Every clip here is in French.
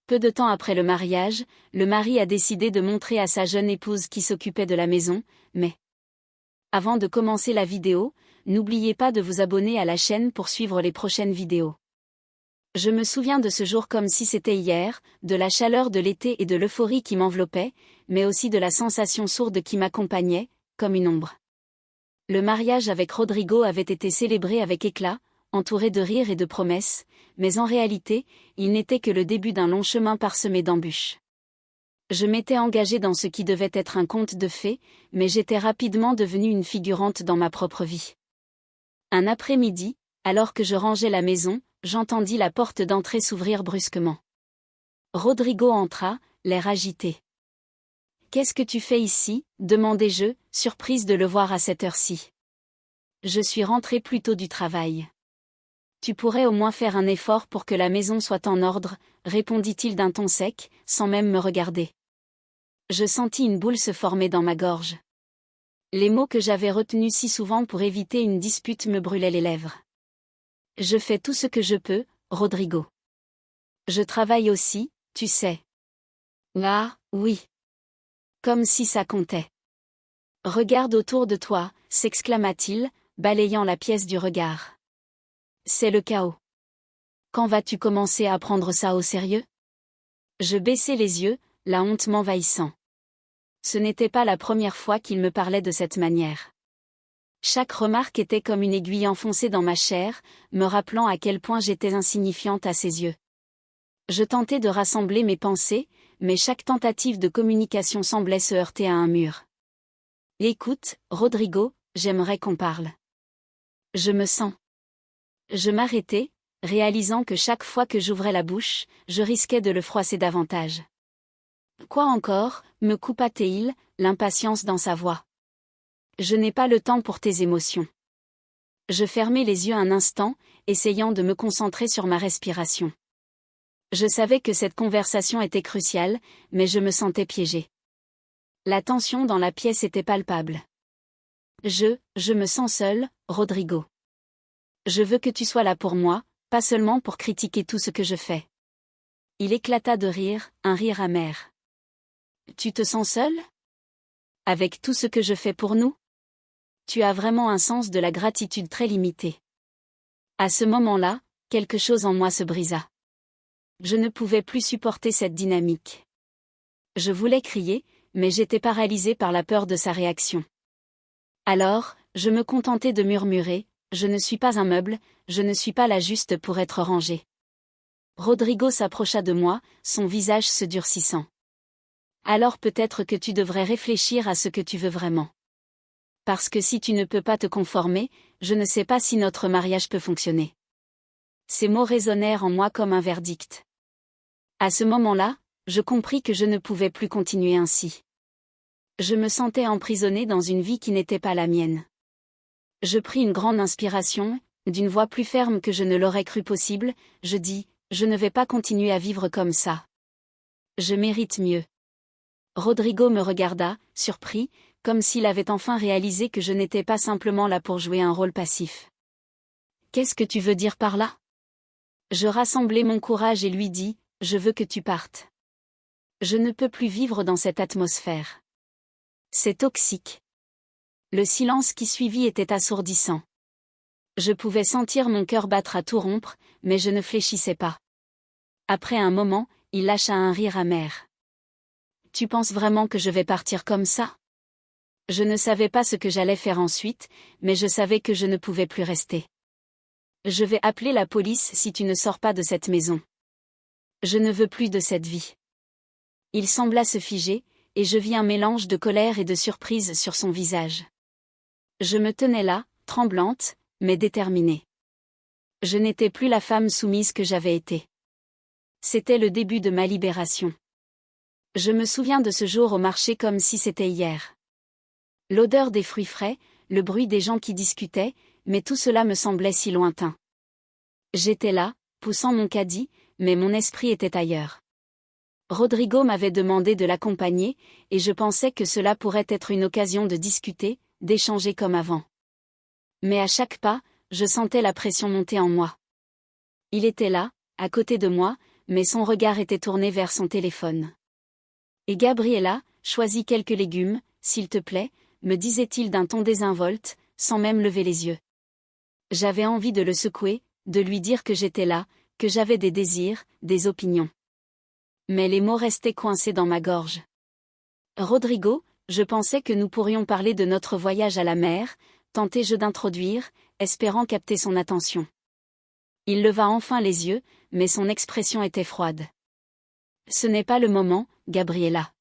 Peu de temps après le mariage, le mari a décidé de montrer à sa jeune épouse qui s'occupait de la maison, mais... Avant de commencer la vidéo, n'oubliez pas de vous abonner à la chaîne pour suivre les prochaines vidéos. Je me souviens de ce jour comme si c'était hier, de la chaleur de l'été et de l'euphorie qui m'enveloppait, mais aussi de la sensation sourde qui m'accompagnait, comme une ombre. Le mariage avec Rodrigo avait été célébré avec éclat, entouré de rires et de promesses, mais en réalité, il n'était que le début d'un long chemin parsemé d'embûches. Je m'étais engagée dans ce qui devait être un conte de fées, mais j'étais rapidement devenue une figurante dans ma propre vie. Un après-midi, alors que je rangeais la maison, j'entendis la porte d'entrée s'ouvrir brusquement. Rodrigo entra, l'air agité. « Qu'est-ce que tu fais ici ?» demandai-je, surprise de le voir à cette heure-ci. « Je suis rentrée plus tôt du travail. »« Tu pourrais au moins faire un effort pour que la maison soit en ordre » répondit-il d'un ton sec, sans même me regarder. Je sentis une boule se former dans ma gorge. Les mots que j'avais retenus si souvent pour éviter une dispute me brûlaient les lèvres. « Je fais tout ce que je peux, Rodrigo. Je travaille aussi, tu sais. »« Ah, oui. » Comme si ça comptait. « Regarde autour de toi, » s'exclama-t-il, balayant la pièce du regard. « C'est le chaos. Quand vas-tu commencer à prendre ça au sérieux ? » Je baissai les yeux, la honte m'envahissant. Ce n'était pas la première fois qu'il me parlait de cette manière. Chaque remarque était comme une aiguille enfoncée dans ma chair, me rappelant à quel point j'étais insignifiante à ses yeux. Je tentais de rassembler mes pensées, mais chaque tentative de communication semblait se heurter à un mur. « Écoute, Rodrigo, j'aimerais qu'on parle. Je me sens. » Je m'arrêtai, réalisant que chaque fois que j'ouvrais la bouche, je risquais de le froisser davantage. « Quoi encore ?» me coupa-t-il, l'impatience dans sa voix. « Je n'ai pas le temps pour tes émotions. » Je fermai les yeux un instant, essayant de me concentrer sur ma respiration. Je savais que cette conversation était cruciale, mais je me sentais piégée. La tension dans la pièce était palpable. Je me sens seule, Rodrigo. Je veux que tu sois là pour moi, pas seulement pour critiquer tout ce que je fais. Il éclata de rire, un rire amer. Tu te sens seule ? Avec tout ce que je fais pour nous ? Tu as vraiment un sens de la gratitude très limité. À ce moment-là, quelque chose en moi se brisa. Je ne pouvais plus supporter cette dynamique. Je voulais crier, mais j'étais paralysée par la peur de sa réaction. Alors, je me contentais de murmurer, « Je ne suis pas un meuble, je ne suis pas là juste pour être rangée. » Rodrigo s'approcha de moi, son visage se durcissant. « Alors peut-être que tu devrais réfléchir à ce que tu veux vraiment. Parce que si tu ne peux pas te conformer, je ne sais pas si notre mariage peut fonctionner. » Ces mots résonnèrent en moi comme un verdict. À ce moment-là, je compris que je ne pouvais plus continuer ainsi. Je me sentais emprisonnée dans une vie qui n'était pas la mienne. Je pris une grande inspiration, d'une voix plus ferme que je ne l'aurais cru possible, je dis, « Je ne vais pas continuer à vivre comme ça. Je mérite mieux. » Rodrigo me regarda, surpris, comme s'il avait enfin réalisé que je n'étais pas simplement là pour jouer un rôle passif. « Qu'est-ce que tu veux dire par là ? » Je rassemblai mon courage et lui dis, « Je veux que tu partes. Je ne peux plus vivre dans cette atmosphère. C'est toxique. » Le silence qui suivit était assourdissant. Je pouvais sentir mon cœur battre à tout rompre, mais je ne fléchissais pas. Après un moment, il lâcha un rire amer. « Tu penses vraiment que je vais partir comme ça ? » Je ne savais pas ce que j'allais faire ensuite, mais je savais que je ne pouvais plus rester. « Je vais appeler la police si tu ne sors pas de cette maison. Je ne veux plus de cette vie. » Il sembla se figer, et je vis un mélange de colère et de surprise sur son visage. Je me tenais là, tremblante, mais déterminée. Je n'étais plus la femme soumise que j'avais été. C'était le début de ma libération. Je me souviens de ce jour au marché comme si c'était hier. L'odeur des fruits frais, le bruit des gens qui discutaient, mais tout cela me semblait si lointain. J'étais là, poussant mon caddie, mais mon esprit était ailleurs. Rodrigo m'avait demandé de l'accompagner, et je pensais que cela pourrait être une occasion de discuter, d'échanger comme avant. Mais à chaque pas, je sentais la pression monter en moi. Il était là, à côté de moi, mais son regard était tourné vers son téléphone. Et Gabriela, choisis quelques légumes, s'il te plaît, me disait-il d'un ton désinvolte, sans même lever les yeux. J'avais envie de le secouer, de lui dire que j'étais là, que j'avais des désirs, des opinions. Mais les mots restaient coincés dans ma gorge. Rodrigo, je pensais que nous pourrions parler de notre voyage à la mer, tentai-je d'introduire, espérant capter son attention. Il leva enfin les yeux, mais son expression était froide. Ce n'est pas le moment, Gabriela.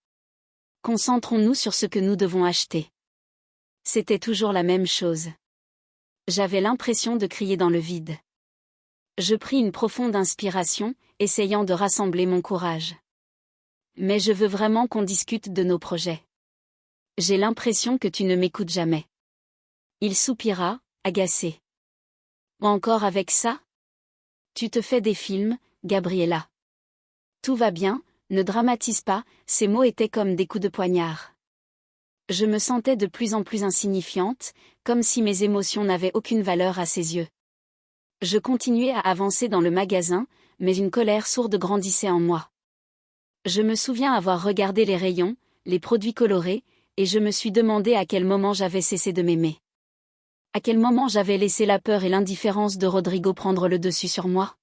Concentrons-nous sur ce que nous devons acheter. C'était toujours la même chose. J'avais l'impression de crier dans le vide. Je pris une profonde inspiration, essayant de rassembler mon courage. Mais je veux vraiment qu'on discute de nos projets. J'ai l'impression que tu ne m'écoutes jamais. Il soupira, agacé. Encore avec ça? Tu te fais des films, Gabriela. Tout va bien, ne dramatise pas, ces mots étaient comme des coups de poignard. Je me sentais de plus en plus insignifiante, comme si mes émotions n'avaient aucune valeur à ses yeux. Je continuais à avancer dans le magasin, mais une colère sourde grandissait en moi. Je me souviens avoir regardé les rayons, les produits colorés, et je me suis demandé à quel moment j'avais cessé de m'aimer. À quel moment j'avais laissé la peur et l'indifférence de Rodrigo prendre le dessus sur moi.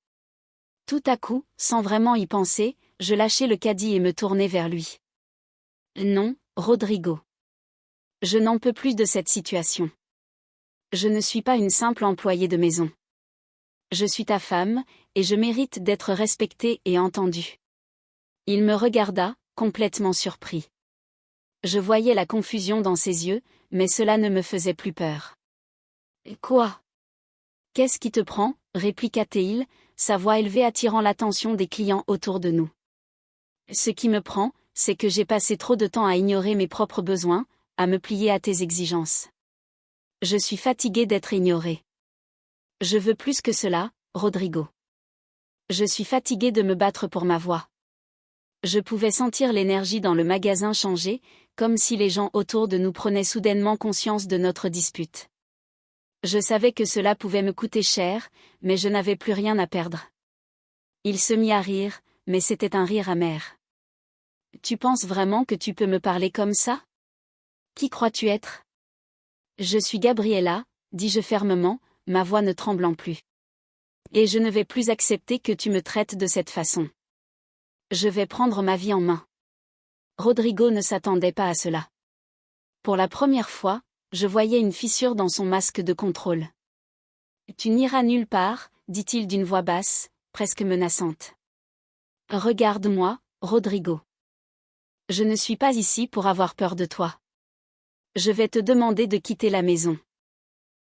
Tout à coup, sans vraiment y penser, je lâchai le caddie et me tournai vers lui. Non, Rodrigo. Je n'en peux plus de cette situation. Je ne suis pas une simple employée de maison. Je suis ta femme, et je mérite d'être respectée et entendue. Il me regarda, complètement surpris. Je voyais la confusion dans ses yeux, mais cela ne me faisait plus peur. Quoi? Qu'est-ce qui te prend? Répliqua-t-il, sa voix élevée attirant l'attention des clients autour de nous. Ce qui me prend, c'est que j'ai passé trop de temps à ignorer mes propres besoins, à me plier à tes exigences. Je suis fatiguée d'être ignorée. Je veux plus que cela, Rodrigo. Je suis fatiguée de me battre pour ma voix. Je pouvais sentir l'énergie dans le magasin changer, comme si les gens autour de nous prenaient soudainement conscience de notre dispute. Je savais que cela pouvait me coûter cher, mais je n'avais plus rien à perdre. Il se mit à rire, mais c'était un rire amer. Tu penses vraiment que tu peux me parler comme ça? Qui crois-tu être? Je suis Gabriela, dis-je fermement, ma voix ne tremblant plus. Et je ne vais plus accepter que tu me traites de cette façon. Je vais prendre ma vie en main. Rodrigo ne s'attendait pas à cela. Pour la première fois, je voyais une fissure dans son masque de contrôle. Tu n'iras nulle part, dit-il d'une voix basse, presque menaçante. Regarde-moi, Rodrigo. Je ne suis pas ici pour avoir peur de toi. Je vais te demander de quitter la maison.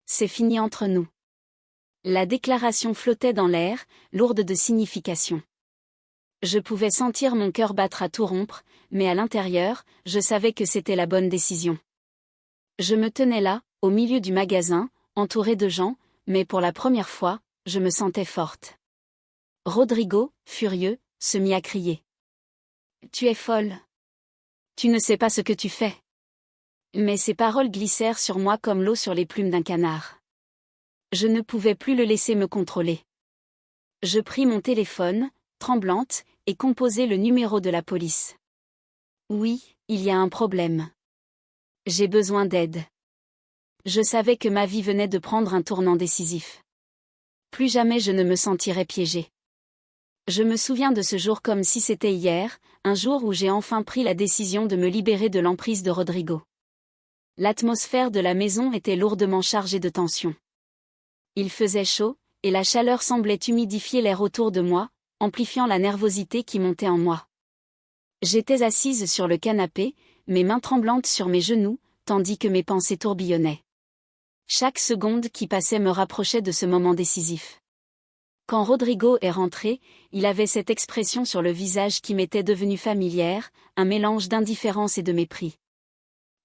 C'est fini entre nous. La déclaration flottait dans l'air, lourde de signification. Je pouvais sentir mon cœur battre à tout rompre, mais à l'intérieur, je savais que c'était la bonne décision. Je me tenais là, au milieu du magasin, entourée de gens, mais pour la première fois, je me sentais forte. Rodrigo, furieux, se mit à crier. Tu es folle. Tu ne sais pas ce que tu fais. Mais ces paroles glissèrent sur moi comme l'eau sur les plumes d'un canard. Je ne pouvais plus le laisser me contrôler. Je pris mon téléphone, tremblante, et composai le numéro de la police. Oui, il y a un problème. J'ai besoin d'aide. Je savais que ma vie venait de prendre un tournant décisif. Plus jamais je ne me sentirais piégée. Je me souviens de ce jour comme si c'était hier, un jour où j'ai enfin pris la décision de me libérer de l'emprise de Rodrigo. L'atmosphère de la maison était lourdement chargée de tension. Il faisait chaud, et la chaleur semblait humidifier l'air autour de moi, amplifiant la nervosité qui montait en moi. J'étais assise sur le canapé, mes mains tremblantes sur mes genoux, tandis que mes pensées tourbillonnaient. Chaque seconde qui passait me rapprochait de ce moment décisif. Quand Rodrigo est rentré, il avait cette expression sur le visage qui m'était devenue familière, un mélange d'indifférence et de mépris.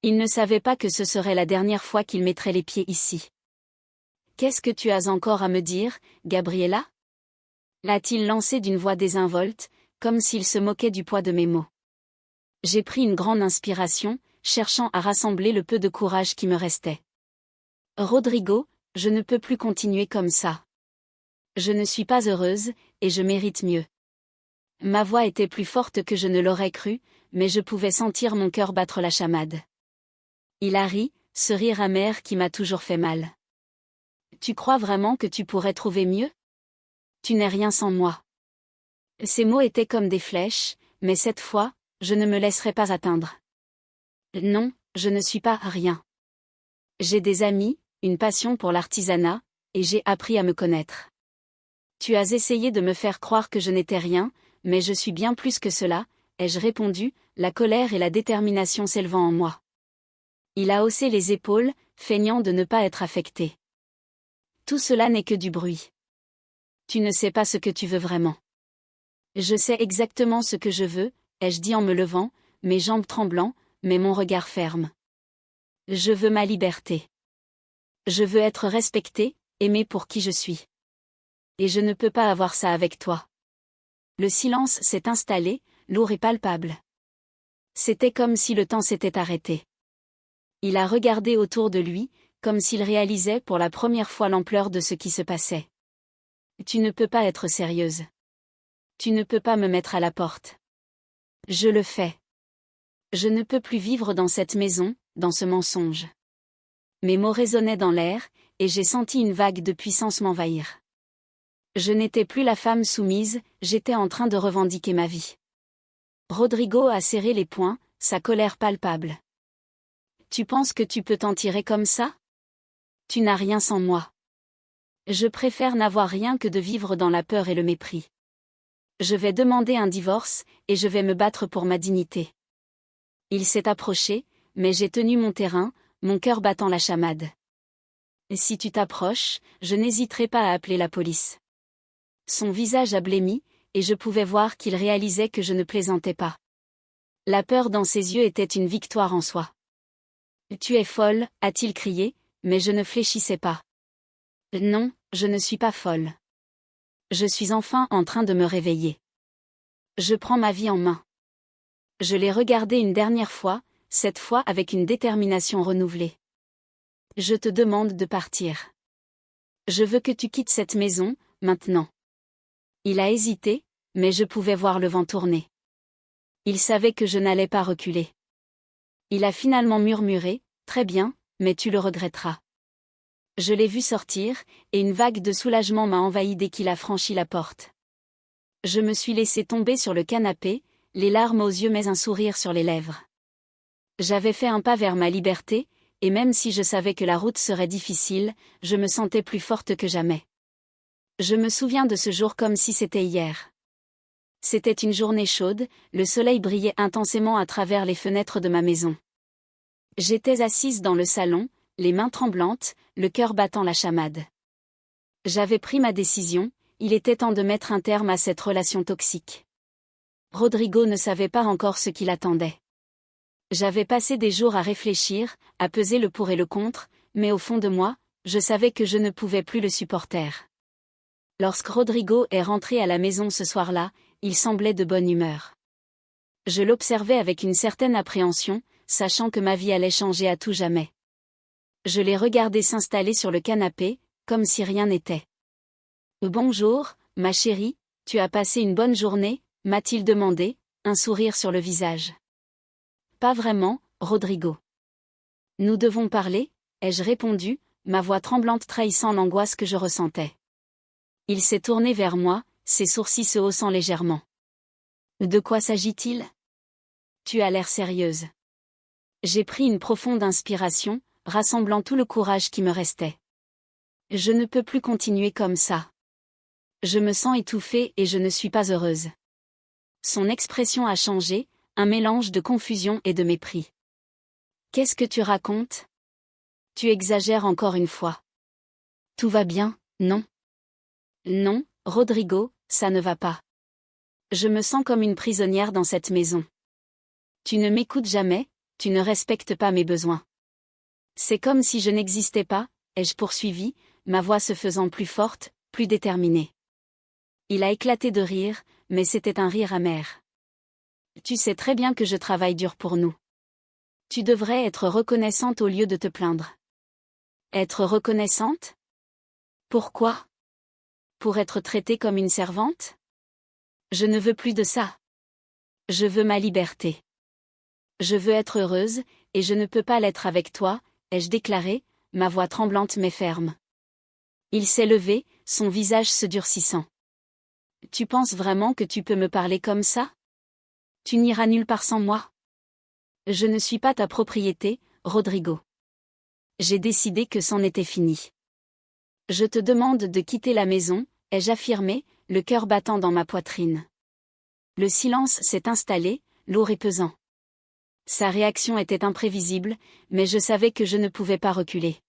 Il ne savait pas que ce serait la dernière fois qu'il mettrait les pieds ici. « Qu'est-ce que tu as encore à me dire, Gabriela » l'a-t-il lancé d'une voix désinvolte, comme s'il se moquait du poids de mes mots. J'ai pris une grande inspiration, cherchant à rassembler le peu de courage qui me restait. Rodrigo, je ne peux plus continuer comme ça. Je ne suis pas heureuse, et je mérite mieux. Ma voix était plus forte que je ne l'aurais cru, mais je pouvais sentir mon cœur battre la chamade. Il a ri, ce rire amer qui m'a toujours fait mal. Tu crois vraiment que tu pourrais trouver mieux? Tu n'es rien sans moi. Ces mots étaient comme des flèches, mais cette fois, je ne me laisserai pas atteindre. Non, je ne suis pas rien. J'ai des amis, une passion pour l'artisanat, et j'ai appris à me connaître. Tu as essayé de me faire croire que je n'étais rien, mais je suis bien plus que cela, ai-je répondu, la colère et la détermination s'élevant en moi. Il a haussé les épaules, feignant de ne pas être affecté. Tout cela n'est que du bruit. Tu ne sais pas ce que tu veux vraiment. Je sais exactement ce que je veux, ai-je dit en me levant, mes jambes tremblant, mais mon regard ferme. Je veux ma liberté. Je veux être respecté, aimé pour qui je suis. Et je ne peux pas avoir ça avec toi. Le silence s'est installé, lourd et palpable. C'était comme si le temps s'était arrêté. Il a regardé autour de lui, comme s'il réalisait pour la première fois l'ampleur de ce qui se passait. Tu ne peux pas être sérieuse. Tu ne peux pas me mettre à la porte. Je le fais. Je ne peux plus vivre dans cette maison, dans ce mensonge. Mes mots résonnaient dans l'air, et j'ai senti une vague de puissance m'envahir. Je n'étais plus la femme soumise, j'étais en train de revendiquer ma vie. Rodrigo a serré les poings, sa colère palpable. Tu penses que tu peux t'en tirer comme ça? Tu n'as rien sans moi. Je préfère n'avoir rien que de vivre dans la peur et le mépris. Je vais demander un divorce, et je vais me battre pour ma dignité. Il s'est approché, mais j'ai tenu mon terrain, mon cœur battant la chamade. Et si tu t'approches, je n'hésiterai pas à appeler la police. Son visage a blêmi, et je pouvais voir qu'il réalisait que je ne plaisantais pas. La peur dans ses yeux était une victoire en soi. Tu es folle, a-t-il crié, mais je ne fléchissais pas. Non, je ne suis pas folle. Je suis enfin en train de me réveiller. Je prends ma vie en main. Je l'ai regardé une dernière fois, cette fois avec une détermination renouvelée. Je te demande de partir. Je veux que tu quittes cette maison, maintenant. Il a hésité, mais je pouvais voir le vent tourner. Il savait que je n'allais pas reculer. Il a finalement murmuré, « Très bien, mais tu le regretteras. » Je l'ai vu sortir, et une vague de soulagement m'a envahi dès qu'il a franchi la porte. Je me suis laissé tomber sur le canapé, les larmes aux yeux mais un sourire sur les lèvres. J'avais fait un pas vers ma liberté, et même si je savais que la route serait difficile, je me sentais plus forte que jamais. Je me souviens de ce jour comme si c'était hier. C'était une journée chaude, le soleil brillait intensément à travers les fenêtres de ma maison. J'étais assise dans le salon, les mains tremblantes, le cœur battant la chamade. J'avais pris ma décision, il était temps de mettre un terme à cette relation toxique. Rodrigo ne savait pas encore ce qu'il attendait. J'avais passé des jours à réfléchir, à peser le pour et le contre, mais au fond de moi, je savais que je ne pouvais plus le supporter. Lorsque Rodrigo est rentré à la maison ce soir-là, il semblait de bonne humeur. Je l'observais avec une certaine appréhension, sachant que ma vie allait changer à tout jamais. Je l'ai regardé s'installer sur le canapé, comme si rien n'était. « Bonjour, ma chérie, tu as passé une bonne journée ?» m'a-t-il demandé, un sourire sur le visage. « Pas vraiment, Rodrigo. »« Nous devons parler ?» ai-je répondu, ma voix tremblante trahissant l'angoisse que je ressentais. Il s'est tourné vers moi, ses sourcils se haussant légèrement. « De quoi s'agit-il ? Tu as l'air sérieuse. » J'ai pris une profonde inspiration, rassemblant tout le courage qui me restait. Je ne peux plus continuer comme ça. Je me sens étouffée et je ne suis pas heureuse. Son expression a changé, un mélange de confusion et de mépris. Qu'est-ce que tu racontes ? Tu exagères encore une fois. Tout va bien, non ? Non, Rodrigo, ça ne va pas. Je me sens comme une prisonnière dans cette maison. Tu ne m'écoutes jamais, tu ne respectes pas mes besoins. C'est comme si je n'existais pas, ai-je poursuivi, ma voix se faisant plus forte, plus déterminée. Il a éclaté de rire, mais c'était un rire amer. Tu sais très bien que je travaille dur pour nous. Tu devrais être reconnaissante au lieu de te plaindre. Être reconnaissante ? Pourquoi ? Pour être traitée comme une servante ? Je ne veux plus de ça. Je veux ma liberté. Je veux être heureuse, et je ne peux pas l'être avec toi, ai-je déclaré, ma voix tremblante mais ferme. Il s'est levé, son visage se durcissant. Tu penses vraiment que tu peux me parler comme ça? Tu n'iras nulle part sans moi. Je ne suis pas ta propriété, Rodrigo. J'ai décidé que c'en était fini. Je te demande de quitter la maison, ai-je affirmé, le cœur battant dans ma poitrine. Le silence s'est installé, lourd et pesant. Sa réaction était imprévisible, mais je savais que je ne pouvais pas reculer.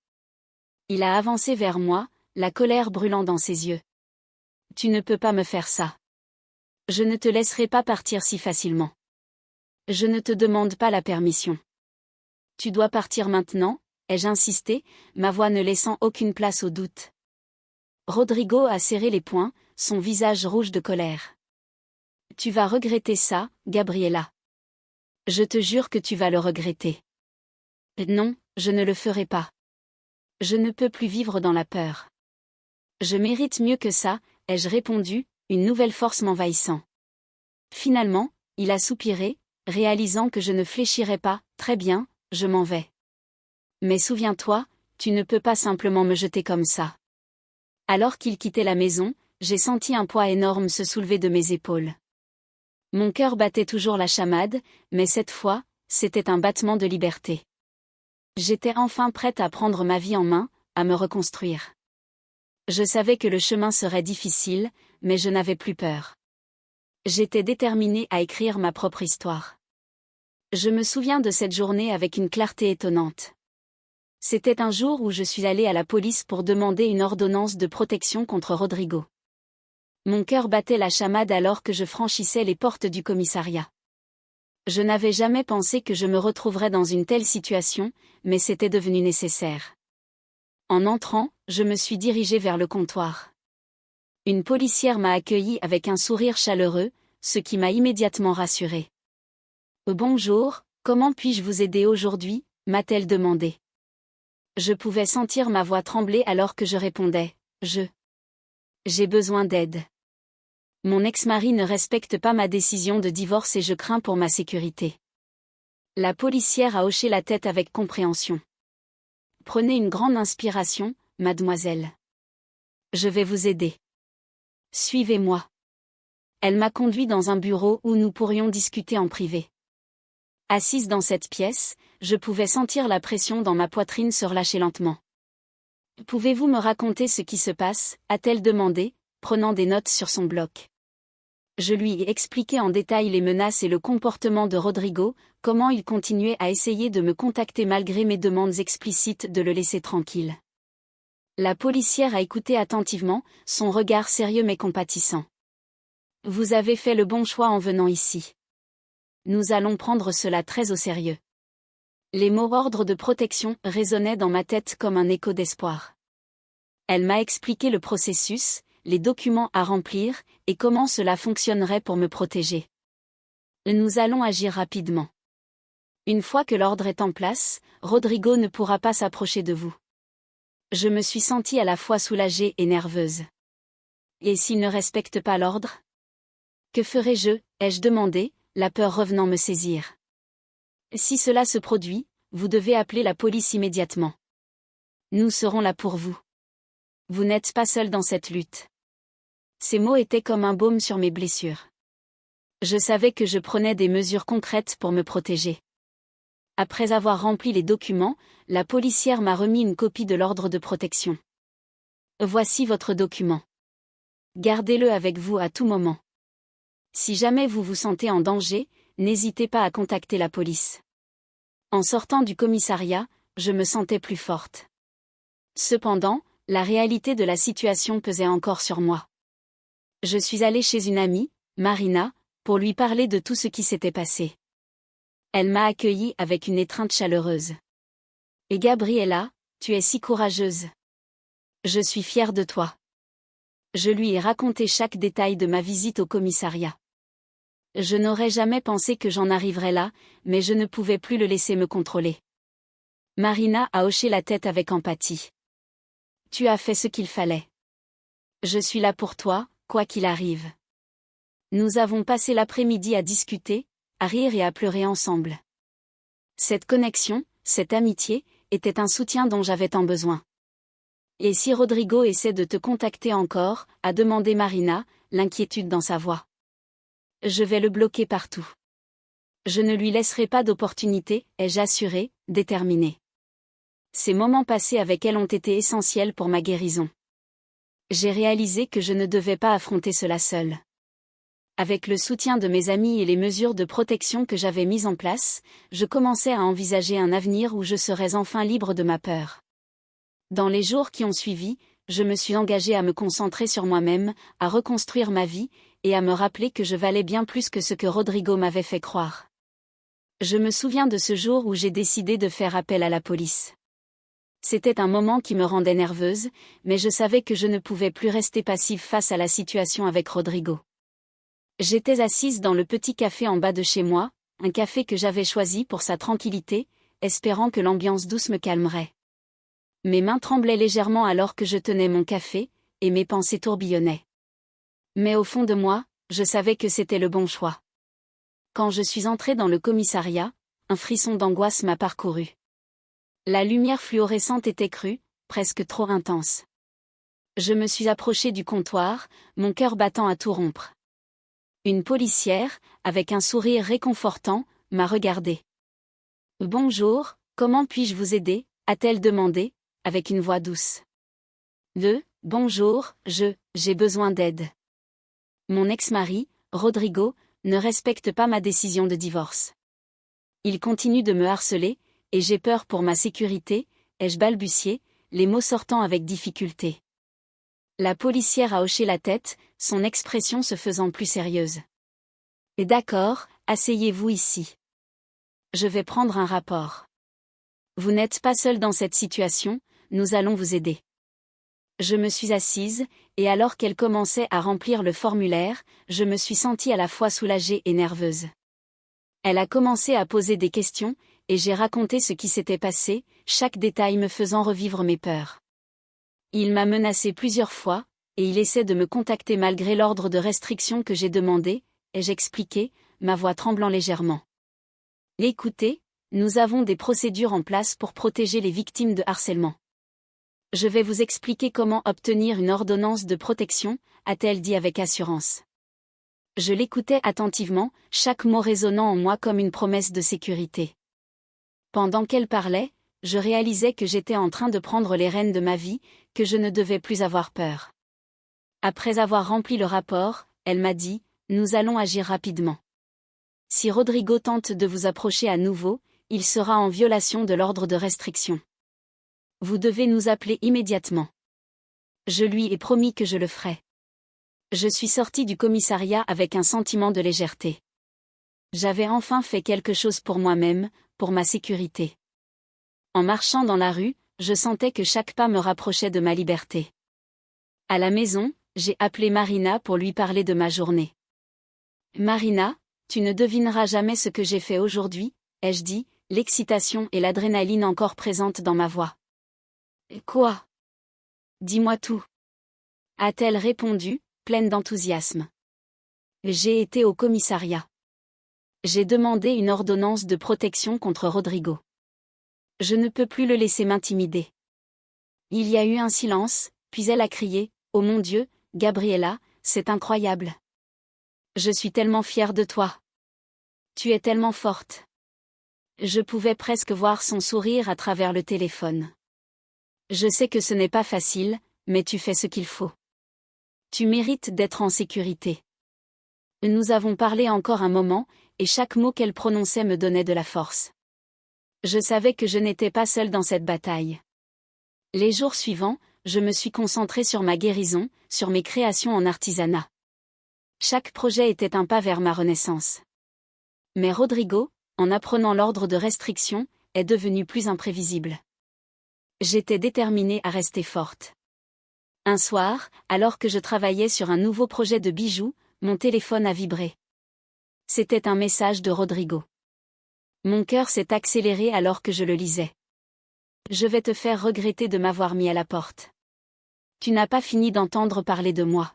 Il a avancé vers moi, la colère brûlant dans ses yeux. Tu ne peux pas me faire ça. Je ne te laisserai pas partir si facilement. Je ne te demande pas la permission. Tu dois partir maintenant, ai-je insisté, ma voix ne laissant aucune place au doute. Rodrigo a serré les poings, son visage rouge de colère. Tu vas regretter ça, Gabriela. Je te jure que tu vas le regretter. Non, je ne le ferai pas. Je ne peux plus vivre dans la peur. Je mérite mieux que ça, ai-je répondu, une nouvelle force m'envahissant. Finalement, il a soupiré, réalisant que je ne fléchirais pas, très bien, je m'en vais. Mais souviens-toi, tu ne peux pas simplement me jeter comme ça. Alors qu'il quittait la maison, j'ai senti un poids énorme se soulever de mes épaules. Mon cœur battait toujours la chamade, mais cette fois, c'était un battement de liberté. J'étais enfin prête à prendre ma vie en main, à me reconstruire. Je savais que le chemin serait difficile, mais je n'avais plus peur. J'étais déterminée à écrire ma propre histoire. Je me souviens de cette journée avec une clarté étonnante. C'était un jour où je suis allée à la police pour demander une ordonnance de protection contre Rodrigo. Mon cœur battait la chamade alors que je franchissais les portes du commissariat. Je n'avais jamais pensé que je me retrouverais dans une telle situation, mais c'était devenu nécessaire. En entrant, je me suis dirigée vers le comptoir. Une policière m'a accueillie avec un sourire chaleureux, ce qui m'a immédiatement rassurée. « Bonjour, comment puis-je vous aider aujourd'hui ?» m'a-t-elle demandé. Je pouvais sentir ma voix trembler alors que je répondais « J'ai besoin d'aide. Mon ex-mari ne respecte pas ma décision de divorce et je crains pour ma sécurité. » La policière a hoché la tête avec compréhension. « Prenez une grande inspiration, mademoiselle. Je vais vous aider. Suivez-moi. » Elle m'a conduit dans un bureau où nous pourrions discuter en privé. Assise dans cette pièce, je pouvais sentir la pression dans ma poitrine se relâcher lentement. « Pouvez-vous me raconter ce qui se passe ?» a-t-elle demandé, prenant des notes sur son bloc. Je lui ai expliqué en détail les menaces et le comportement de Rodrigo, comment il continuait à essayer de me contacter malgré mes demandes explicites de le laisser tranquille. La policière a écouté attentivement, son regard sérieux mais compatissant. « Vous avez fait le bon choix en venant ici. Nous allons prendre cela très au sérieux. » Les mots ordre de protection résonnaient dans ma tête comme un écho d'espoir. Elle m'a expliqué le processus, les documents à remplir, et comment cela fonctionnerait pour me protéger. Nous allons agir rapidement. Une fois que l'ordre est en place, Rodrigo ne pourra pas s'approcher de vous. Je me suis sentie à la fois soulagée et nerveuse. Et s'il ne respecte pas l'ordre? Que ferai-je, ai-je demandé, la peur revenant me saisir. Si cela se produit, vous devez appeler la police immédiatement. Nous serons là pour vous. Vous n'êtes pas seul dans cette lutte. Ces mots étaient comme un baume sur mes blessures. Je savais que je prenais des mesures concrètes pour me protéger. Après avoir rempli les documents, la policière m'a remis une copie de l'ordre de protection. Voici votre document. Gardez-le avec vous à tout moment. Si jamais vous vous sentez en danger, n'hésitez pas à contacter la police. En sortant du commissariat, je me sentais plus forte. Cependant, la réalité de la situation pesait encore sur moi. Je suis allée chez une amie, Marina, pour lui parler de tout ce qui s'était passé. Elle m'a accueillie avec une étreinte chaleureuse. « Et Gabriela, tu es si courageuse. Je suis fière de toi. » Je lui ai raconté chaque détail de ma visite au commissariat. Je n'aurais jamais pensé que j'en arriverais là, mais je ne pouvais plus le laisser me contrôler. Marina a hoché la tête avec empathie. « Tu as fait ce qu'il fallait. Je suis là pour toi, quoi qu'il arrive. » Nous avons passé l'après-midi à discuter, à rire et à pleurer ensemble. Cette connexion, cette amitié, était un soutien dont j'avais tant besoin. Et si Rodrigo essaie de te contacter encore, a demandé Marina, l'inquiétude dans sa voix. Je vais le bloquer partout. Je ne lui laisserai pas d'opportunité, ai-je assuré, déterminé. Ces moments passés avec elle ont été essentiels pour ma guérison. J'ai réalisé que je ne devais pas affronter cela seule. Avec le soutien de mes amis et les mesures de protection que j'avais mises en place, je commençais à envisager un avenir où je serais enfin libre de ma peur. Dans les jours qui ont suivi, je me suis engagée à me concentrer sur moi-même, à reconstruire ma vie, et à me rappeler que je valais bien plus que ce que Rodrigo m'avait fait croire. Je me souviens de ce jour où j'ai décidé de faire appel à la police. C'était un moment qui me rendait nerveuse, mais je savais que je ne pouvais plus rester passive face à la situation avec Rodrigo. J'étais assise dans le petit café en bas de chez moi, un café que j'avais choisi pour sa tranquillité, espérant que l'ambiance douce me calmerait. Mes mains tremblaient légèrement alors que je tenais mon café, et mes pensées tourbillonnaient. Mais au fond de moi, je savais que c'était le bon choix. Quand je suis entrée dans le commissariat, un frisson d'angoisse m'a parcouru. La lumière fluorescente était crue, presque trop intense. Je me suis approchée du comptoir, mon cœur battant à tout rompre. Une policière, avec un sourire réconfortant, m'a regardée. « Bonjour, comment puis-je vous aider ?» a-t-elle demandé, avec une voix douce. « Bonjour, j'ai besoin d'aide. Mon ex-mari, Rodrigo, ne respecte pas ma décision de divorce. Il continue de me harceler, et j'ai peur pour ma sécurité, ai-je balbutié, les mots sortant avec difficulté. La policière a hoché la tête, son expression se faisant plus sérieuse. « D'accord, asseyez-vous ici. Je vais prendre un rapport. Vous n'êtes pas seul dans cette situation, nous allons vous aider. » Je me suis assise, et alors qu'elle commençait à remplir le formulaire, je me suis sentie à la fois soulagée et nerveuse. Elle a commencé à poser des questions, et j'ai raconté ce qui s'était passé, chaque détail me faisant revivre mes peurs. Il m'a menacé plusieurs fois, et il essaie de me contacter malgré l'ordre de restriction que j'ai demandé, ai-je expliqué, ma voix tremblant légèrement. Écoutez, nous avons des procédures en place pour protéger les victimes de harcèlement. Je vais vous expliquer comment obtenir une ordonnance de protection, a-t-elle dit avec assurance. Je l'écoutais attentivement, chaque mot résonnant en moi comme une promesse de sécurité. Pendant qu'elle parlait, je réalisais que j'étais en train de prendre les rênes de ma vie, que je ne devais plus avoir peur. Après avoir rempli le rapport, elle m'a dit, « Nous allons agir rapidement. Si Rodrigo tente de vous approcher à nouveau, il sera en violation de l'ordre de restriction. Vous devez nous appeler immédiatement. » Je lui ai promis que je le ferais. Je suis sortie du commissariat avec un sentiment de légèreté. J'avais enfin fait quelque chose pour moi-même, pour ma sécurité. En marchant dans la rue, je sentais que chaque pas me rapprochait de ma liberté. À la maison, j'ai appelé Marina pour lui parler de ma journée. « Marina, tu ne devineras jamais ce que j'ai fait aujourd'hui, » ai-je dit, l'excitation et l'adrénaline encore présentes dans ma voix. « Quoi ? Dis-moi tout. » A-t-elle répondu, pleine d'enthousiasme. J'ai été au commissariat. J'ai demandé une ordonnance de protection contre Rodrigo. Je ne peux plus le laisser m'intimider. Il y a eu un silence, puis elle a crié, « Oh mon Dieu, Gabriella, c'est incroyable. Je suis tellement fière de toi. Tu es tellement forte. » Je pouvais presque voir son sourire à travers le téléphone. Je sais que ce n'est pas facile, mais tu fais ce qu'il faut. Tu mérites d'être en sécurité. Nous avons parlé encore un moment, et chaque mot qu'elle prononçait me donnait de la force. Je savais que je n'étais pas seule dans cette bataille. Les jours suivants, je me suis concentrée sur ma guérison, sur mes créations en artisanat. Chaque projet était un pas vers ma renaissance. Mais Rodrigo, en apprenant l'ordre de restriction, est devenu plus imprévisible. J'étais déterminée à rester forte. Un soir, alors que je travaillais sur un nouveau projet de bijoux, mon téléphone a vibré. C'était un message de Rodrigo. Mon cœur s'est accéléré alors que je le lisais. « Je vais te faire regretter de m'avoir mis à la porte. Tu n'as pas fini d'entendre parler de moi.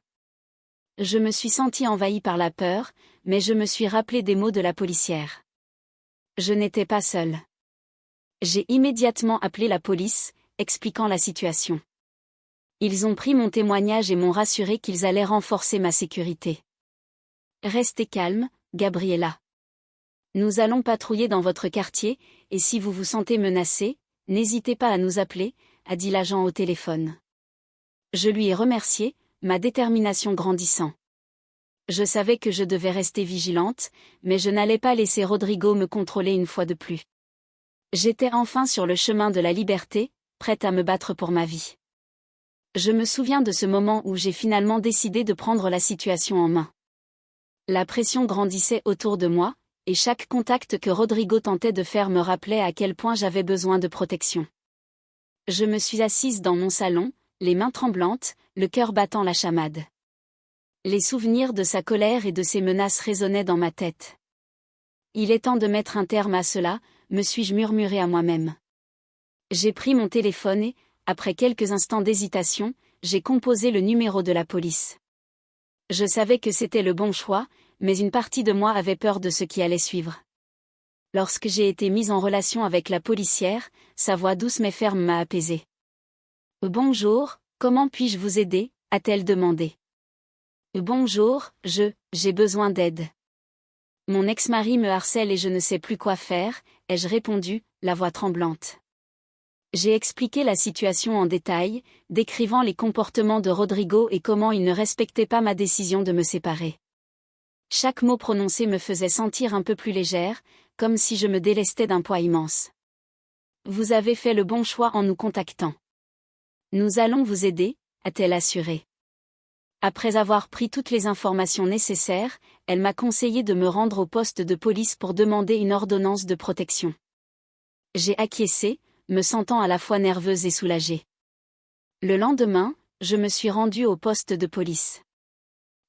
Je me suis sentie envahie par la peur, mais je me suis rappelé des mots de la policière. Je n'étais pas seule. J'ai immédiatement appelé la police, expliquant la situation. Ils ont pris mon témoignage et m'ont rassuré qu'ils allaient renforcer ma sécurité. Restez calme, Gabriella. Nous allons patrouiller dans votre quartier, et si vous vous sentez menacée, n'hésitez pas à nous appeler, a dit l'agent au téléphone. Je lui ai remercié, ma détermination grandissant. Je savais que je devais rester vigilante, mais je n'allais pas laisser Rodrigo me contrôler une fois de plus. J'étais enfin sur le chemin de la liberté, prête à me battre pour ma vie. Je me souviens de ce moment où j'ai finalement décidé de prendre la situation en main. La pression grandissait autour de moi, et chaque contact que Rodrigo tentait de faire me rappelait à quel point j'avais besoin de protection. Je me suis assise dans mon salon, les mains tremblantes, le cœur battant la chamade. Les souvenirs de sa colère et de ses menaces résonnaient dans ma tête. Il est temps de mettre un terme à cela, me suis-je murmuré à moi-même. J'ai pris mon téléphone et, après quelques instants d'hésitation, j'ai composé le numéro de la police. Je savais que c'était le bon choix, mais une partie de moi avait peur de ce qui allait suivre. Lorsque j'ai été mise en relation avec la policière, sa voix douce mais ferme m'a apaisée. « Bonjour, comment puis-je vous aider ?» a-t-elle demandé. « Bonjour, j'ai besoin d'aide. Mon ex-mari me harcèle et je ne sais plus quoi faire, ai-je répondu, la voix tremblante. J'ai expliqué la situation en détail, décrivant les comportements de Rodrigo et comment il ne respectait pas ma décision de me séparer. Chaque mot prononcé me faisait sentir un peu plus légère, comme si je me délestais d'un poids immense. « Vous avez fait le bon choix en nous contactant. Nous allons vous aider, a-t-elle assuré. Après avoir pris toutes les informations nécessaires, elle m'a conseillé de me rendre au poste de police pour demander une ordonnance de protection. J'ai acquiescé, me sentant à la fois nerveuse et soulagée. Le lendemain, je me suis rendue au poste de police.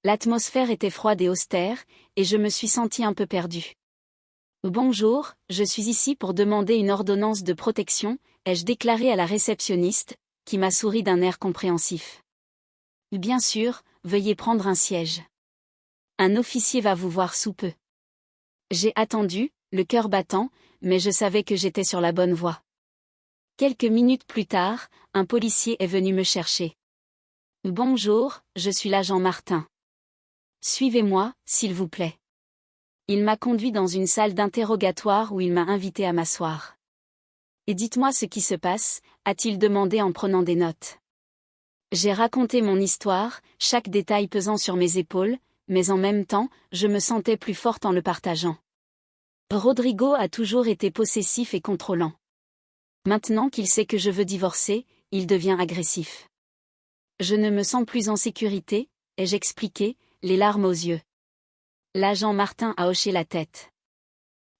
L'atmosphère était froide et austère, et je me suis sentie un peu perdue. « Bonjour, je suis ici pour demander une ordonnance de protection », ai-je déclaré à la réceptionniste, qui m'a souri d'un air compréhensif. « Bien sûr, veuillez prendre un siège. Un officier va vous voir sous peu. » J'ai attendu, le cœur battant, mais je savais que j'étais sur la bonne voie. Quelques minutes plus tard, un policier est venu me chercher. « Bonjour, je suis l'agent Martin. Suivez-moi, s'il vous plaît. » Il m'a conduit dans une salle d'interrogatoire où il m'a invité à m'asseoir. « Et dites-moi ce qui se passe », a-t-il demandé en prenant des notes. J'ai raconté mon histoire, chaque détail pesant sur mes épaules, mais en même temps, je me sentais plus forte en le partageant. Rodrigo a toujours été possessif et contrôlant. Maintenant qu'il sait que je veux divorcer, il devient agressif. Je ne me sens plus en sécurité, ai-je expliqué, les larmes aux yeux. L'agent Martin a hoché la tête.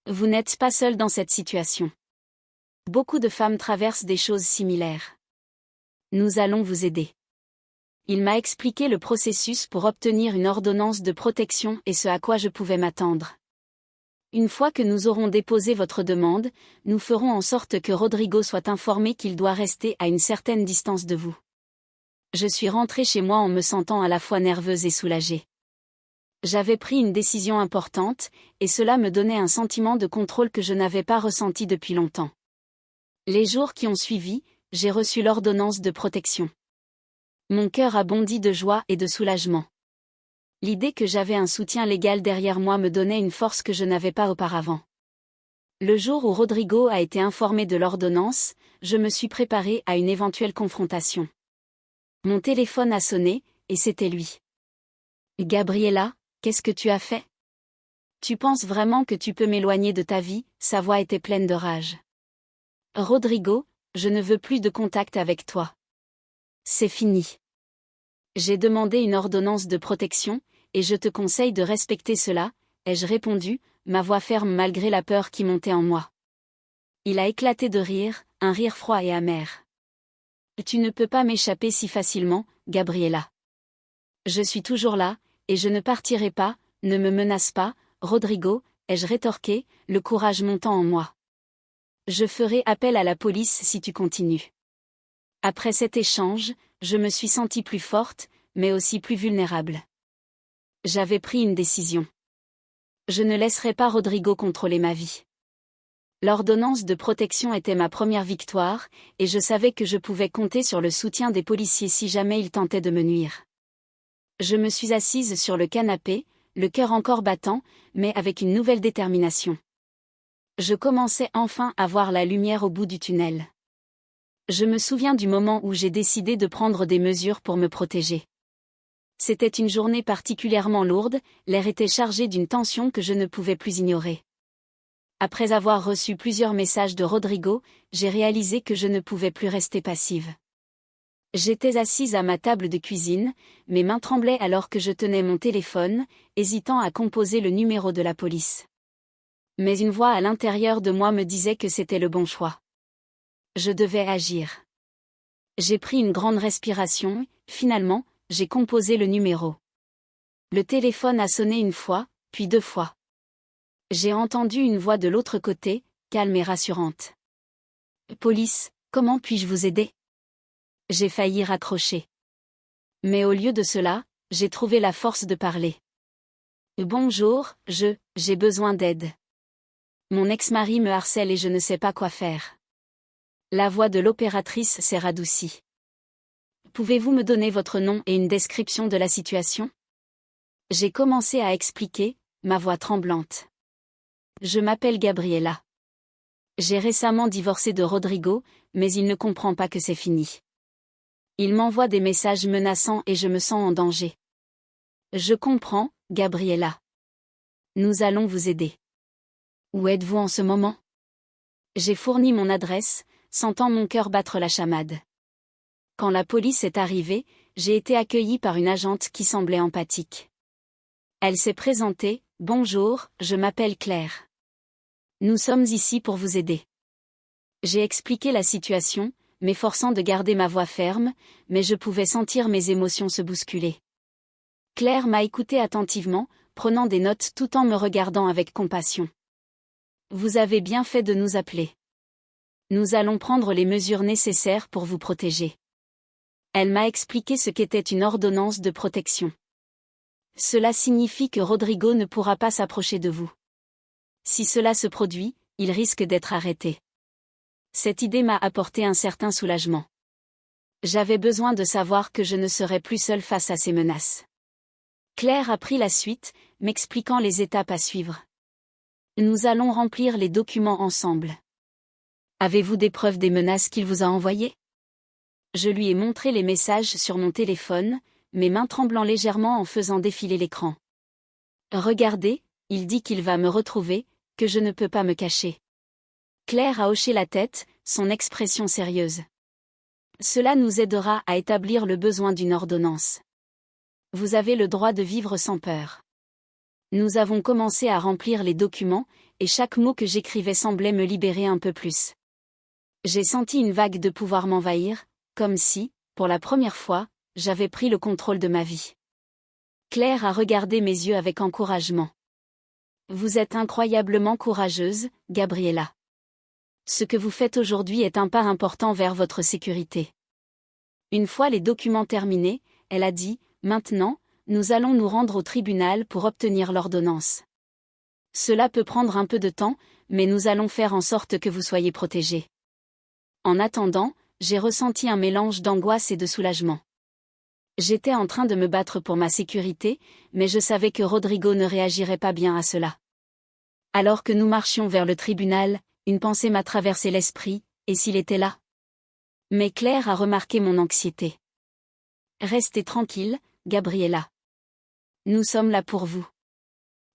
Vous n'êtes pas seul dans cette situation. Beaucoup de femmes traversent des choses similaires. Nous allons vous aider. Il m'a expliqué le processus pour obtenir une ordonnance de protection et ce à quoi je pouvais m'attendre. Une fois que nous aurons déposé votre demande, nous ferons en sorte que Rodrigo soit informé qu'il doit rester à une certaine distance de vous. Je suis rentrée chez moi en me sentant à la fois nerveuse et soulagée. J'avais pris une décision importante, et cela me donnait un sentiment de contrôle que je n'avais pas ressenti depuis longtemps. Les jours qui ont suivi, j'ai reçu l'ordonnance de protection. Mon cœur a bondi de joie et de soulagement. L'idée que j'avais un soutien légal derrière moi me donnait une force que je n'avais pas auparavant. Le jour où Rodrigo a été informé de l'ordonnance, je me suis préparée à une éventuelle confrontation. Mon téléphone a sonné, et c'était lui. « Gabriella, qu'est-ce que tu as fait ? Tu penses vraiment que tu peux m'éloigner de ta vie ?» Sa voix était pleine de rage. « Rodrigo, je ne veux plus de contact avec toi. C'est fini. J'ai demandé une ordonnance de protection, et je te conseille de respecter cela, ai-je répondu, ma voix ferme malgré la peur qui montait en moi. Il a éclaté de rire, un rire froid et amer. Tu ne peux pas m'échapper si facilement, Gabriella. Je suis toujours là, et je ne partirai pas, ne me menace pas, Rodrigo, ai-je rétorqué, le courage montant en moi. Je ferai appel à la police si tu continues. Après cet échange, je me suis sentie plus forte, mais aussi plus vulnérable. J'avais pris une décision. Je ne laisserai pas Rodrigo contrôler ma vie. L'ordonnance de protection était ma première victoire, et je savais que je pouvais compter sur le soutien des policiers si jamais ils tentaient de me nuire. Je me suis assise sur le canapé, le cœur encore battant, mais avec une nouvelle détermination. Je commençais enfin à voir la lumière au bout du tunnel. Je me souviens du moment où j'ai décidé de prendre des mesures pour me protéger. C'était une journée particulièrement lourde, l'air était chargé d'une tension que je ne pouvais plus ignorer. Après avoir reçu plusieurs messages de Rodrigo, j'ai réalisé que je ne pouvais plus rester passive. J'étais assise à ma table de cuisine, mes mains tremblaient alors que je tenais mon téléphone, hésitant à composer le numéro de la police. Mais une voix à l'intérieur de moi me disait que c'était le bon choix. Je devais agir. J'ai pris une grande respiration, finalement, j'ai composé le numéro. Le téléphone a sonné une fois, puis 2 fois. J'ai entendu une voix de l'autre côté, calme et rassurante. « Police, comment puis-je vous aider ?» J'ai failli raccrocher. Mais au lieu de cela, j'ai trouvé la force de parler. « Bonjour, j'ai besoin d'aide. Mon ex-mari me harcèle et je ne sais pas quoi faire. » La voix de l'opératrice s'est radoucie. « Pouvez-vous me donner votre nom et une description de la situation ?» J'ai commencé à expliquer, ma voix tremblante. Je m'appelle Gabriela. J'ai récemment divorcé de Rodrigo, mais il ne comprend pas que c'est fini. Il m'envoie des messages menaçants et je me sens en danger. Je comprends, Gabriela. Nous allons vous aider. Où êtes-vous en ce moment? J'ai fourni mon adresse, sentant mon cœur battre la chamade. Quand la police est arrivée, j'ai été accueillie par une agente qui semblait empathique. Elle s'est présentée, « Bonjour, je m'appelle Claire. Nous sommes ici pour vous aider. » J'ai expliqué la situation, m'efforçant de garder ma voix ferme, mais je pouvais sentir mes émotions se bousculer. Claire m'a écouté attentivement, prenant des notes tout en me regardant avec compassion. « Vous avez bien fait de nous appeler. Nous allons prendre les mesures nécessaires pour vous protéger. » Elle m'a expliqué ce qu'était une ordonnance de protection. Cela signifie que Rodrigo ne pourra pas s'approcher de vous. Si cela se produit, il risque d'être arrêté. Cette idée m'a apporté un certain soulagement. J'avais besoin de savoir que je ne serais plus seule face à ces menaces. Claire a pris la suite, m'expliquant les étapes à suivre. Nous allons remplir les documents ensemble. Avez-vous des preuves des menaces qu'il vous a envoyées? Je lui ai montré les messages sur mon téléphone, mes mains tremblant légèrement en faisant défiler l'écran. Regardez, il dit qu'il va me retrouver, que je ne peux pas me cacher. Claire a hoché la tête, son expression sérieuse. Cela nous aidera à établir le besoin d'une ordonnance. Vous avez le droit de vivre sans peur. Nous avons commencé à remplir les documents, et chaque mot que j'écrivais semblait me libérer un peu plus. J'ai senti une vague de pouvoir m'envahir, comme si, pour la première fois, j'avais pris le contrôle de ma vie. Claire a regardé mes yeux avec encouragement. Vous êtes incroyablement courageuse, Gabriela. Ce que vous faites aujourd'hui est un pas important vers votre sécurité. Une fois les documents terminés, elle a dit, maintenant, nous allons nous rendre au tribunal pour obtenir l'ordonnance. Cela peut prendre un peu de temps, mais nous allons faire en sorte que vous soyez protégés. En attendant, j'ai ressenti un mélange d'angoisse et de soulagement. J'étais en train de me battre pour ma sécurité, mais je savais que Rodrigo ne réagirait pas bien à cela. Alors que nous marchions vers le tribunal, une pensée m'a traversé l'esprit, et s'il était là? Mais Claire a remarqué mon anxiété. Restez tranquille, Gabriela. Nous sommes là pour vous.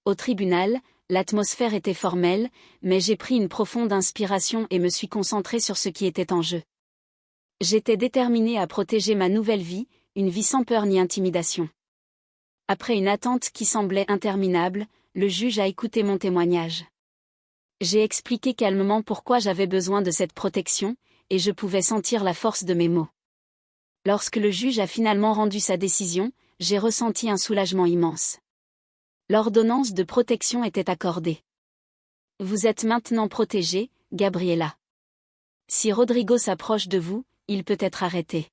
Au tribunal, l'atmosphère était formelle, mais j'ai pris une profonde inspiration et me suis concentrée sur ce qui était en jeu. J'étais déterminée à protéger ma nouvelle vie, une vie sans peur ni intimidation. Après une attente qui semblait interminable, le juge a écouté mon témoignage. J'ai expliqué calmement pourquoi j'avais besoin de cette protection, et je pouvais sentir la force de mes mots. Lorsque le juge a finalement rendu sa décision, j'ai ressenti un soulagement immense. L'ordonnance de protection était accordée. Vous êtes maintenant protégée, Gabriela. Si Rodrigo s'approche de vous, il peut être arrêté.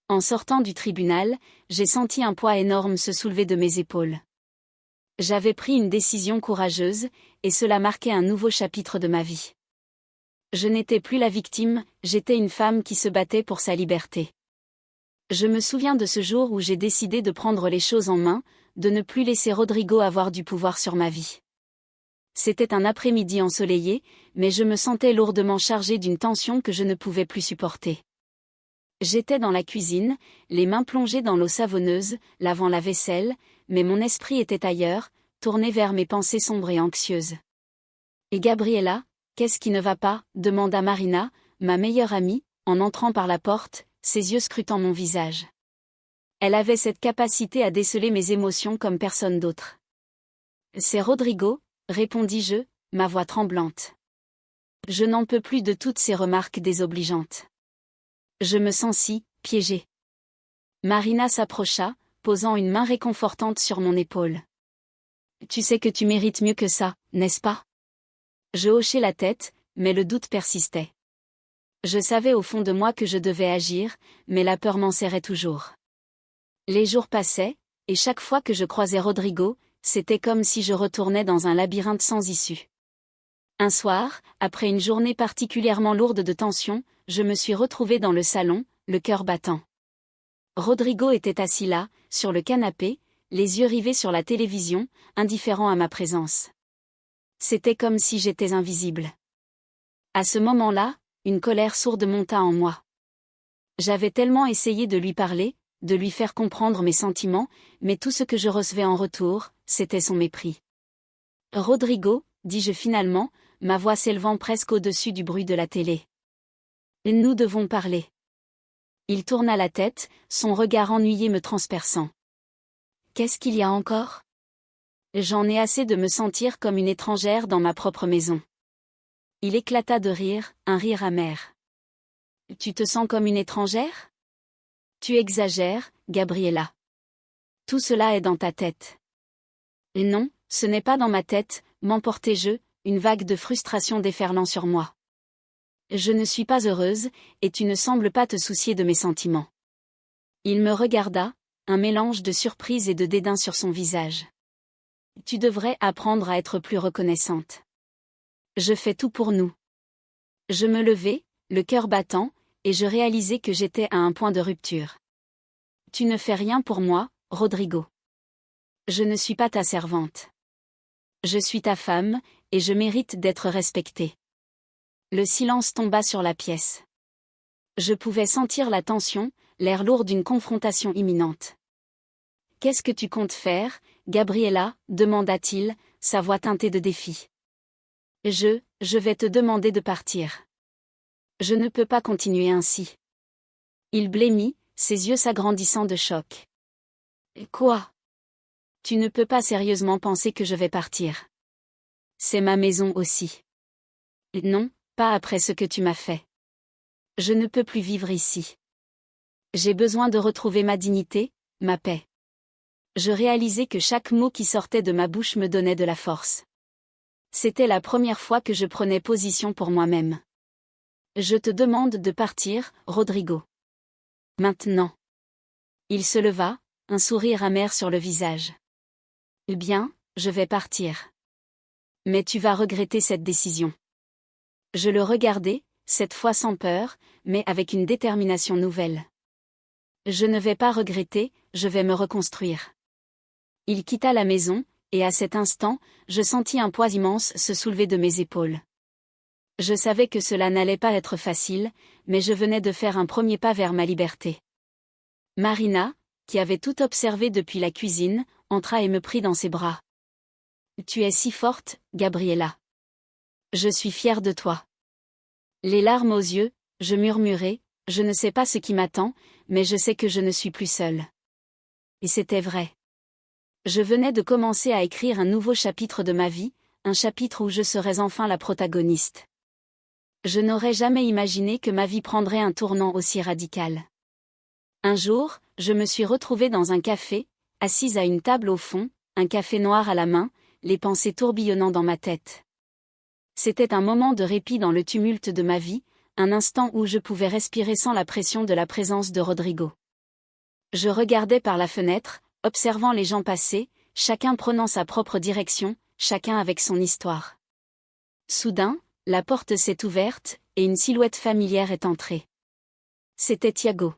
En sortant du tribunal, j'ai senti un poids énorme se soulever de mes épaules. J'avais pris une décision courageuse, et cela marquait un nouveau chapitre de ma vie. Je n'étais plus la victime, j'étais une femme qui se battait pour sa liberté. Je me souviens de ce jour où j'ai décidé de prendre les choses en main, de ne plus laisser Rodrigo avoir du pouvoir sur ma vie. C'était un après-midi ensoleillé, mais je me sentais lourdement chargée d'une tension que je ne pouvais plus supporter. J'étais dans la cuisine, les mains plongées dans l'eau savonneuse, lavant la vaisselle, mais mon esprit était ailleurs, tourné vers mes pensées sombres et anxieuses. « Et Gabriela, qu'est-ce qui ne va pas ?» demanda Marina, ma meilleure amie, en entrant par la porte, ses yeux scrutant mon visage. Elle avait cette capacité à déceler mes émotions comme personne d'autre. « C'est Rodrigo », répondis-je, ma voix tremblante. Je n'en peux plus de toutes ces remarques désobligeantes. Je me sens si piégée. Marina s'approcha, posant une main réconfortante sur mon épaule. Tu sais que tu mérites mieux que ça, n'est-ce pas? Je hochai la tête, mais le doute persistait. Je savais au fond de moi que je devais agir, mais la peur m'enserrait toujours. Les jours passaient, et chaque fois que je croisais Rodrigo, c'était comme si je retournais dans un labyrinthe sans issue. Un soir, après une journée particulièrement lourde de tension, je me suis retrouvée dans le salon, le cœur battant. Rodrigo était assis là, sur le canapé, les yeux rivés sur la télévision, indifférent à ma présence. C'était comme si j'étais invisible. À ce moment-là, une colère sourde monta en moi. J'avais tellement essayé de lui parler, de lui faire comprendre mes sentiments, mais tout ce que je recevais en retour, c'était son mépris. « Rodrigo », dis-je finalement, ma voix s'élevant presque au-dessus du bruit de la télé. « Nous devons parler. » Il tourna la tête, son regard ennuyé me transperçant. « Qu'est-ce qu'il y a encore ? J'en ai assez de me sentir comme une étrangère dans ma propre maison. » Il éclata de rire, un rire amer. « Tu te sens comme une étrangère ? Tu exagères, Gabriela. Tout cela est dans ta tête. » Et non, ce n'est pas dans ma tête, m'emportai-je, une vague de frustration déferlant sur moi. Je ne suis pas heureuse, et tu ne sembles pas te soucier de mes sentiments. Il me regarda, un mélange de surprise et de dédain sur son visage. Tu devrais apprendre à être plus reconnaissante. Je fais tout pour nous. Je me levai, le cœur battant, et je réalisai que j'étais à un point de rupture. Tu ne fais rien pour moi, Rodrigo. Je ne suis pas ta servante. Je suis ta femme, et je mérite d'être respectée. Le silence tomba sur la pièce. Je pouvais sentir la tension, l'air lourd d'une confrontation imminente. « Qu'est-ce que tu comptes faire, Gabriela ?» demanda-t-il, sa voix teintée de défi. « Je vais te demander de partir. Je ne peux pas continuer ainsi. » Il blêmit, ses yeux s'agrandissant de choc. « Quoi ? Tu ne peux pas sérieusement penser que je vais partir. C'est ma maison aussi. » « Non, pas après ce que tu m'as fait. Je ne peux plus vivre ici. J'ai besoin de retrouver ma dignité, ma paix. » Je réalisais que chaque mot qui sortait de ma bouche me donnait de la force. C'était la première fois que je prenais position pour moi-même. « Je te demande de partir, Rodrigo. Maintenant. » Il se leva, un sourire amer sur le visage. « Eh bien, je vais partir. Mais tu vas regretter cette décision. » Je le regardai, cette fois sans peur, mais avec une détermination nouvelle. « Je ne vais pas regretter, je vais me reconstruire. » Il quitta la maison, et à cet instant, je sentis un poids immense se soulever de mes épaules. Je savais que cela n'allait pas être facile, mais je venais de faire un premier pas vers ma liberté. Marina, qui avait tout observé depuis la cuisine, entra et me prit dans ses bras. « Tu es si forte, Gabriela. Je suis fière de toi. » Les larmes aux yeux, je murmurai, « Je ne sais pas ce qui m'attend, mais je sais que je ne suis plus seule. » Et c'était vrai. Je venais de commencer à écrire un nouveau chapitre de ma vie, un chapitre où je serais enfin la protagoniste. Je n'aurais jamais imaginé que ma vie prendrait un tournant aussi radical. Un jour, je me suis retrouvée dans un café, assise à une table au fond, un café noir à la main, les pensées tourbillonnant dans ma tête. C'était un moment de répit dans le tumulte de ma vie, un instant où je pouvais respirer sans la pression de la présence de Rodrigo. Je regardais par la fenêtre, observant les gens passer, chacun prenant sa propre direction, chacun avec son histoire. Soudain, la porte s'est ouverte, et une silhouette familière est entrée. C'était Thiago.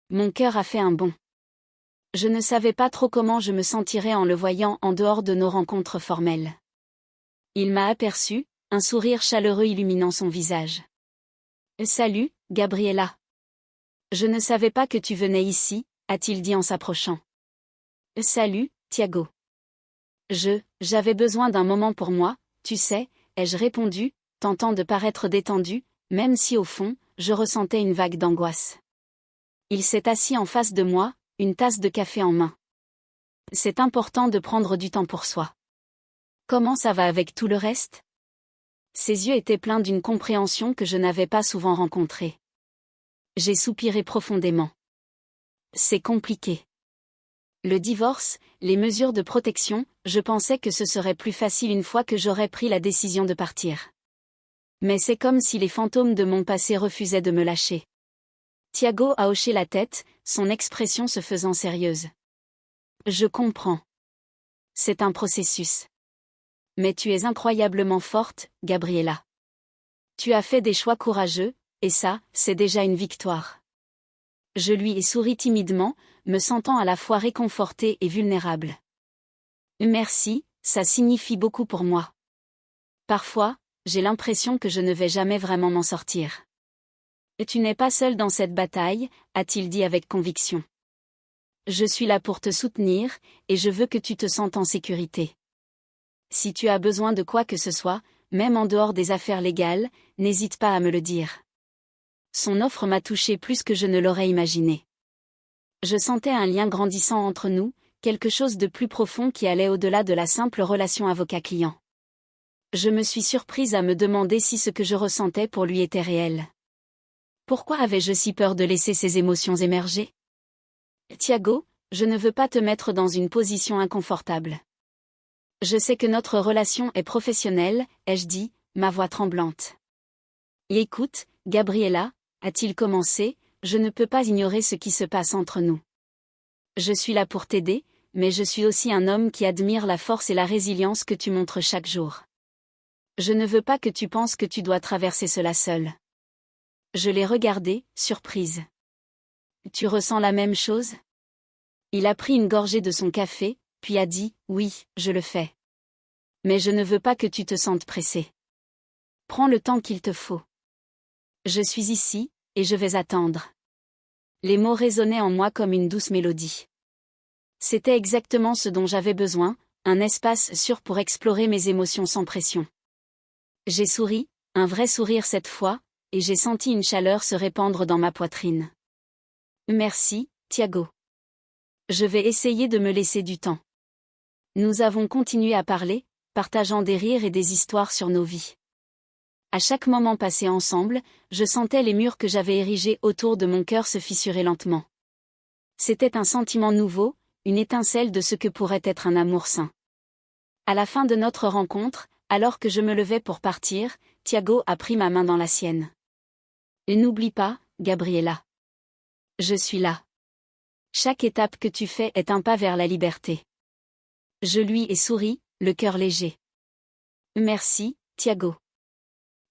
Mon cœur a fait un bond. Je ne savais pas trop comment je me sentirais en le voyant en dehors de nos rencontres formelles. Il m'a aperçu, un sourire chaleureux illuminant son visage. « Salut, Gabriela. Je ne savais pas que tu venais ici », a-t-il dit en s'approchant. « Salut, Thiago. J'avais besoin d'un moment pour moi, tu sais », ai-je répondu, tentant de paraître détendu, même si au fond, je ressentais une vague d'angoisse. Il s'est assis en face de moi, une tasse de café en main. C'est important de prendre du temps pour soi. Comment ça va avec tout le reste ? Ses yeux étaient pleins d'une compréhension que je n'avais pas souvent rencontrée. J'ai soupiré profondément. C'est compliqué. Le divorce, les mesures de protection, je pensais que ce serait plus facile une fois que j'aurais pris la décision de partir. Mais c'est comme si les fantômes de mon passé refusaient de me lâcher. Thiago a hoché la tête, son expression se faisant sérieuse. Je comprends. C'est un processus. Mais tu es incroyablement forte, Gabriela. Tu as fait des choix courageux, et ça, c'est déjà une victoire. Je lui ai souri timidement, me sentant à la fois réconfortée et vulnérable. Merci, ça signifie beaucoup pour moi. Parfois, j'ai l'impression que je ne vais jamais vraiment m'en sortir. Et tu n'es pas seule dans cette bataille, a-t-il dit avec conviction. Je suis là pour te soutenir, et je veux que tu te sentes en sécurité. Si tu as besoin de quoi que ce soit, même en dehors des affaires légales, n'hésite pas à me le dire. Son offre m'a touchée plus que je ne l'aurais imaginé. Je sentais un lien grandissant entre nous, quelque chose de plus profond qui allait au-delà de la simple relation avocat-client. Je me suis surprise à me demander si ce que je ressentais pour lui était réel. Pourquoi avais-je si peur de laisser ces émotions émerger ? Thiago, je ne veux pas te mettre dans une position inconfortable. Je sais que notre relation est professionnelle, ai-je dit, ma voix tremblante. Et écoute, Gabriela, a-t-il commencé, je ne peux pas ignorer ce qui se passe entre nous. Je suis là pour t'aider, mais je suis aussi un homme qui admire la force et la résilience que tu montres chaque jour. Je ne veux pas que tu penses que tu dois traverser cela seul. Je l'ai regardé, surprise. Tu ressens la même chose ? Il a pris une gorgée de son café, puis a dit, oui, je le fais. Mais je ne veux pas que tu te sentes pressé. Prends le temps qu'il te faut. Je suis ici, et je vais attendre. Les mots résonnaient en moi comme une douce mélodie. C'était exactement ce dont j'avais besoin, un espace sûr pour explorer mes émotions sans pression. J'ai souri, un vrai sourire cette fois, et j'ai senti une chaleur se répandre dans ma poitrine. Merci, Thiago. Je vais essayer de me laisser du temps. Nous avons continué à parler, partageant des rires et des histoires sur nos vies. À chaque moment passé ensemble, je sentais les murs que j'avais érigés autour de mon cœur se fissurer lentement. C'était un sentiment nouveau, une étincelle de ce que pourrait être un amour sain. À la fin de notre rencontre, alors que je me levais pour partir, Thiago a pris ma main dans la sienne. Et n'oublie pas, Gabriela. Je suis là. Chaque étape que tu fais est un pas vers la liberté. Je lui ai souri, le cœur léger. Merci, Thiago.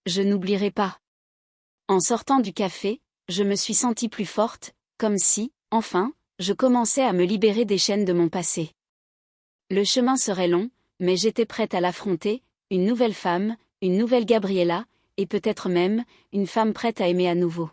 Je n'oublierai pas. En sortant du café, je me suis sentie plus forte, comme si, enfin, je commençais à me libérer des chaînes de mon passé. Le chemin serait long, mais j'étais prête à l'affronter, une nouvelle femme, une nouvelle Gabriela, et peut-être même, une femme prête à aimer à nouveau.